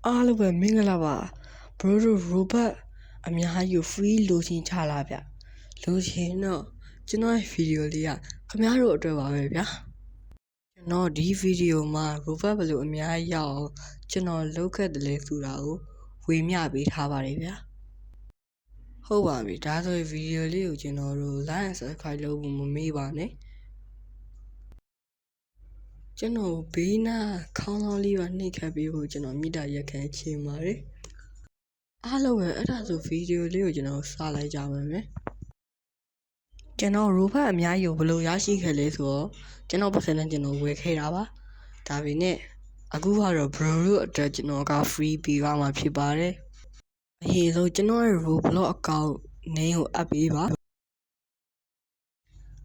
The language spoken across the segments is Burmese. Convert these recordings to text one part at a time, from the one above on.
အားလုံးပဲမင်္ဂလာပါဘရိုတို့ robot အများကြီး free လိုချင်ချလာဗျလိုချင်တော့ကျွန်တော်ရဲ့ဗီဒီယိုလေးကခင်ဗျားတို့အတွက်ပါပဲဗျာကျွန်တော်ဒီဗီဒီယိုမှာ robot ဘယ်လိုအများကြီးရအောင်ကျွန်တော်လုပ်ခဲ့တယ်လေဆိုတာကိုဝေမျှပေးထားပါတယ်ဗျာဟုတ်ပါပြီဒါဆိုရင်ဗီဒီယိုလေးကိုကျွန်တော်တို့ like and subscribe လုပ်ဖို့မမေ့ပါနဲ့ကျွန်တော်ဘေးနားခေါင်းဆောင်လေးပါနှိပ်ခတ်ပေးဖို့ကျွန်တော်မြစ်တာရက်ခံချင်ပါတယ်အားလုံးပဲအဲ့ဒါဆိုဗီဒီယိုလေးကိုကျွန်တော်စလိုက်ကြပါမယ်ကျွန်တော် robot အများကြီးကိုဘယ်လိုရရှိခဲ့လဲဆိုတော့ကျွန်တော်ပတ်စံနဲ့ကျွန်တော်ဝယ်ခဲ့တာပါဒါပေမဲ့အခုကတော့ bro တို့အတွက်ကျွန်တော်က free ပေးပါမှာဖြစ်ပါတယ်အရင်ဆုံးကျွန်တော်ရဲ့ Roblox account name ကိုအပ်ပေးပါ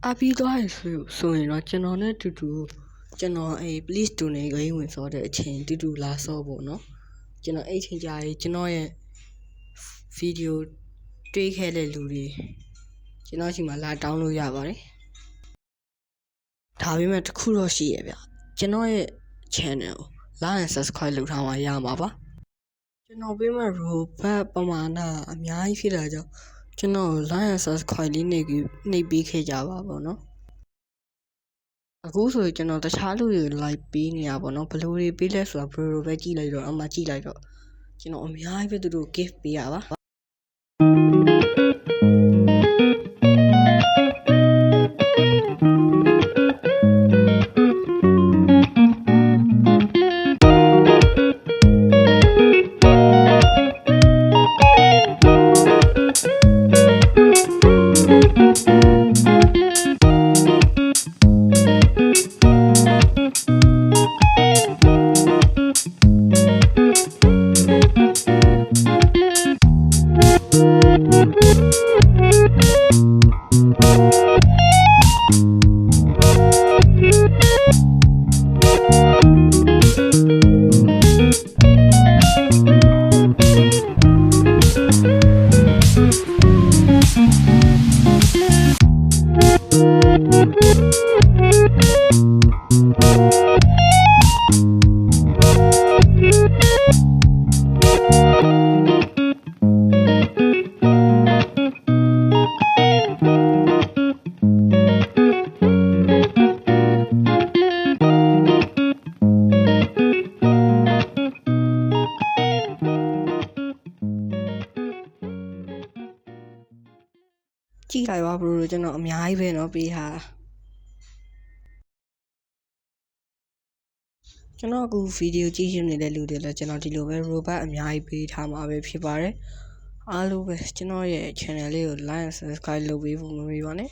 အပ်ပြီးသွားရင်ဆိုရင်တော့ကျွန်တော်နဲ့တူတူကျွန်တော်please donate ဂိမ်းဝင်စောတဲ့အချိန်တူတူလာစောပေါ့နော်ကျွန်တော်အဲ့ချိန်ကြာရေးကျွန်တော်ရဲ့ဗီဒီယိုတွေးခဲ့တဲ့လူတွေကျွန်တော်ရှိမှလာတောင်းလို့ရပါတယ်ဒါပေမဲ့တခုတော့ရှိရဗျကျွန်တော်ရဲ့ channel ကို like and subscribe လုပ်ထားမှရမှာပါကျွန်တော်ပေးမဲ့ robot ပမာဏအများကြီးဖြစ်လာကြောင်းကျွန်တော် like and subscribe လေးနှိပ်ပေးခဲ့ကြပါပေါ့နော်အခုဆိုရင်ကျွန်တော်တခြားလူတွေ like ပေးနေရပါတော့ဘယ်လိုတွေပေးလဲဆိုတာ bro ပဲကြည့်လိုက်တော့အမှကြည့်လိုက်တော့ကျွန်တော်အများကြီးပဲသူတို့ gift ပေးရပါကြည့်လိုက်ပါ bro တို့ကျွန်တော်အများကြီးပဲเนาะပေးထားတာကျွန်တော်အခုဗီဒီယိုကြည့်ရှုနေတဲ့လူတွေလည်းကျွန်တော်ဒီလိုပဲ robot အများကြီးပေးထားမှာပဲဖြစ်ပါတယ်အားလုံးပဲကျွန်တော်ရဲ့ channel လေးကို like and subscribe လုပ်ပေးဖို့မမေ့ပါနဲ့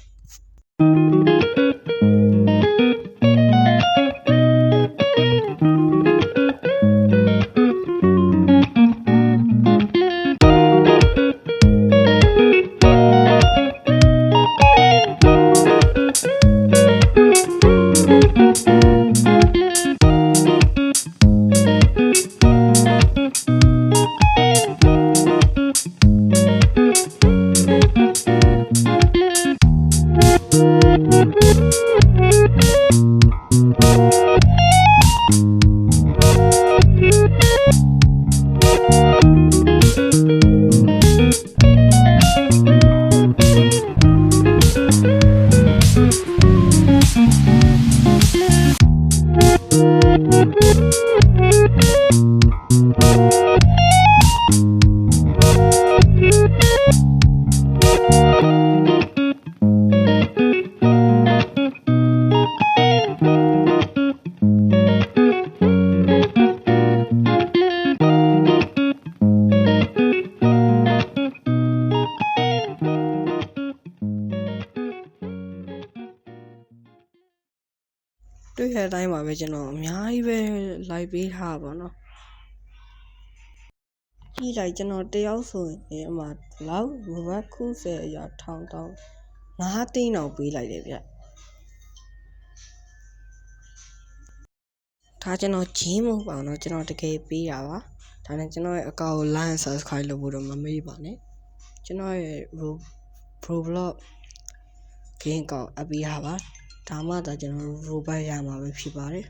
တွေ့တဲ့အတိုင်းပါပဲကျွန်တော်အများကြီးပဲ like ပေးထားပါတော့ကြည့်လိုက်ကျွန်တော်တယောက်ဆိုရင်အမှလောက် robot ခု10အရာထောင်တောင်း9သိန်းအောင်ပေးလိုက်တယ်ဗျဒါကျွန်တော်ဂျင်းမဟုတ်ပါဘူးเนาะကျွန်တော်တကယ်ပေးတာပါဒါနဲ့ကျွန်တော်ရဲ့ account ကို like and subscribe လုပ်ဖို့တော့မမေ့ပါနဲ့ကျွန်တော်ရဲ့ Roblox game account အပ်ပေးရပါဒါမှသာကျွန်တော် robot ရမှာပဲဖြစ်ပါတယ်